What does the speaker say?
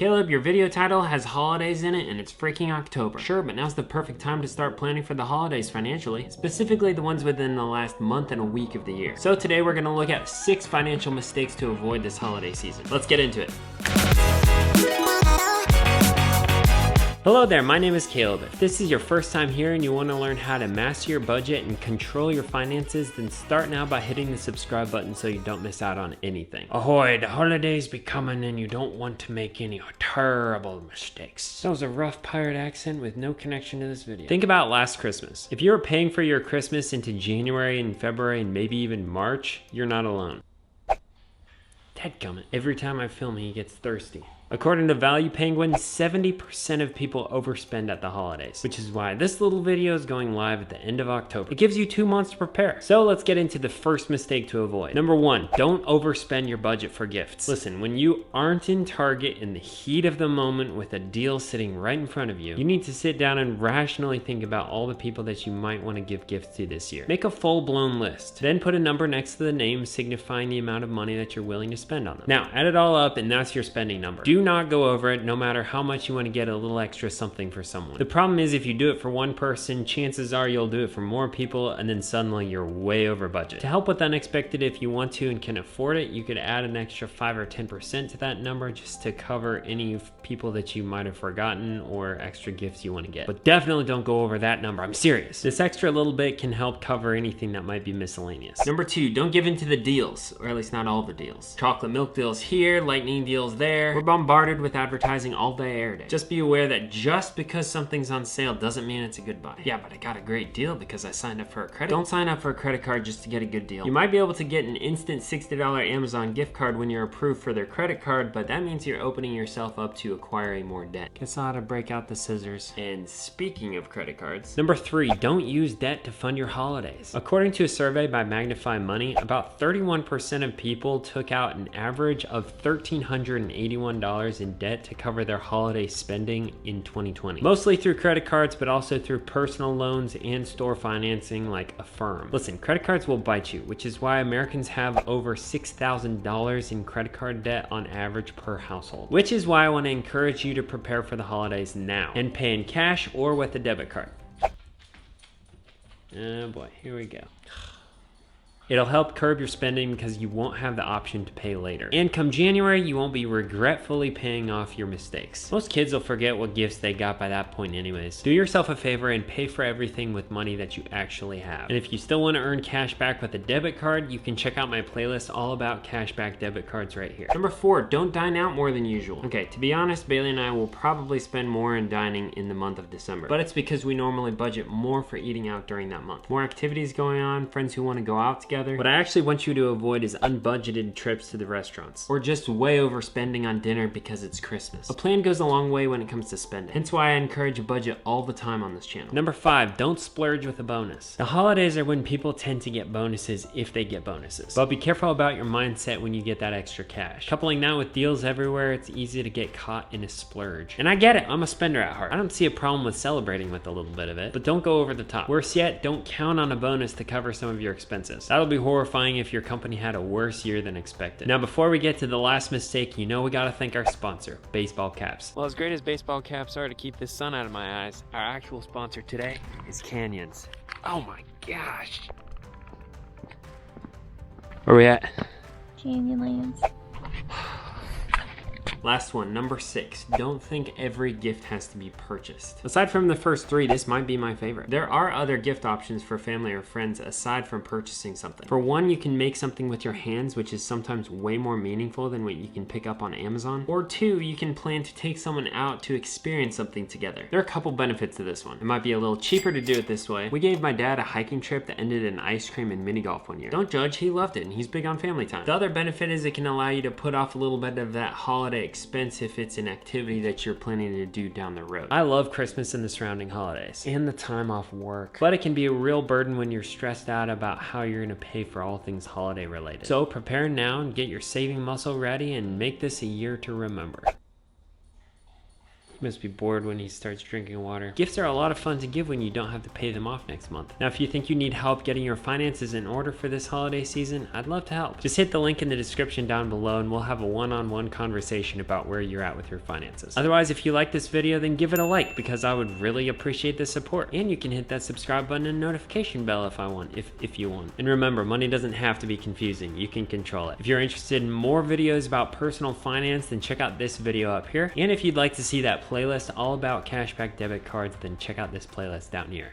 Caleb, your video title has holidays in it and it's freaking October. Sure, but now's the perfect time to start planning for the holidays financially, specifically the ones within the last month and a week of the year. So today we're gonna look at 6 financial mistakes to avoid this holiday season. Let's get into it. Hello there, my name is Caleb. If this is your first time here and you want to learn how to master your budget and control your finances, then start now by hitting the subscribe button so you don't miss out on anything. Ahoy, the holidays be coming and you don't want to make any terrible mistakes. That was a rough pirate accent with no connection to this video. Think about last Christmas. If you were paying for your Christmas into January and February and maybe even March, you're not alone. Dadgummit. Every time I film, he gets thirsty. According to Value Penguin, 70% of people overspend at the holidays, which is why this little video is going live at the end of October. It gives you 2 months to prepare. So let's get into the first mistake to avoid. Number 1, don't overspend your budget for gifts. Listen, when you aren't in Target in the heat of the moment with a deal sitting right in front of you, you need to sit down and rationally think about all the people that you might want to give gifts to this year. Make a full-blown list. Then put a number next to the name signifying the amount of money that you're willing to spend on them. Now, add it all up and that's your spending number. Do not go over it, no matter how much you want to get a little extra something for someone. The problem is if you do it for one person, chances are you'll do it for more people and then suddenly you're way over budget. To help with unexpected, if you want to and can afford it, you could add an extra 5 or 10% to that number just to cover any people that you might have forgotten or extra gifts you want to get. But definitely don't go over that number, I'm serious. This extra little bit can help cover anything that might be miscellaneous. Number 2, don't give in to the deals, or at least not all the deals. Chocolate milk deals here, lightning deals there. We're bombarded with advertising all day, every day. Just be aware that just because something's on sale doesn't mean it's a good buy. Yeah, but I got a great deal because I signed up for a credit. Don't sign up for a credit card just to get a good deal. You might be able to get an instant $60 Amazon gift card when you're approved for their credit card, but that means you're opening yourself up to acquiring more debt. Guess I'll have to break out the scissors. And speaking of credit cards, number 3, don't use debt to fund your holidays. According to a survey by Magnify Money, about 31% of people took out an average of $1,381 in debt to cover their holiday spending in 2020. Mostly through credit cards, but also through personal loans and store financing like Affirm. Listen, credit cards will bite you, which is why Americans have over $6,000 in credit card debt on average per household. Which is why I want to encourage you to prepare for the holidays now and pay in cash or with a debit card. Oh boy, here we go. It'll help curb your spending because you won't have the option to pay later. And come January, you won't be regretfully paying off your mistakes. Most kids will forget what gifts they got by that point anyways. Do yourself a favor and pay for everything with money that you actually have. And if you still want to earn cash back with a debit card, you can check out my playlist all about cashback debit cards right here. Number 4, don't dine out more than usual. Okay, to be honest, Bailey and I will probably spend more in dining in the month of December. But it's because we normally budget more for eating out during that month. More activities going on, friends who want to go out together. What I actually want you to avoid is unbudgeted trips to the restaurants or just way overspending on dinner because it's Christmas. A plan goes a long way when it comes to spending. Hence why I encourage a budget all the time on this channel. Number 5, don't splurge with a bonus. The holidays are when people tend to get bonuses if they get bonuses. But be careful about your mindset when you get that extra cash. Coupling that with deals everywhere, it's easy to get caught in a splurge. And I get it, I'm a spender at heart. I don't see a problem with celebrating with a little bit of it, but don't go over the top. Worse yet, don't count on a bonus to cover some of your expenses. That'll be horrifying if your company had a worse year than expected. Now, before we get to the last mistake, you know we gotta thank our sponsor, baseball caps. Well, as great as baseball caps are to keep the sun out of my eyes, our actual sponsor today is Canyons. Oh my gosh. Where we at? Canyonlands. Last one, number 6, don't think every gift has to be purchased. Aside from the first 3, this might be my favorite. There are other gift options for family or friends aside from purchasing something. For one, you can make something with your hands, which is sometimes way more meaningful than what you can pick up on Amazon. Or 2, you can plan to take someone out to experience something together. There are a couple benefits to this one. It might be a little cheaper to do it this way. We gave my dad a hiking trip that ended in ice cream and mini golf one year. Don't judge, he loved it and he's big on family time. The other benefit is it can allow you to put off a little bit of that holiday expense if it's an activity that you're planning to do down the road. I love Christmas and the surrounding holidays and the time off work, but it can be a real burden when you're stressed out about how you're gonna pay for all things holiday related. So prepare now and get your saving muscle ready and make this a year to remember. He must be bored when he starts drinking water. Gifts are a lot of fun to give when you don't have to pay them off next month. Now, if you think you need help getting your finances in order for this holiday season, I'd love to help. Just hit the link in the description down below and we'll have a one-on-one conversation about where you're at with your finances. Otherwise, if you like this video, then give it a like because I would really appreciate the support. And you can hit that subscribe button and notification bell if you want. And remember, money doesn't have to be confusing. You can control it. If you're interested in more videos about personal finance, then check out this video up here. And if you'd like to see that playlist all about cashback debit cards, then check out this playlist down here.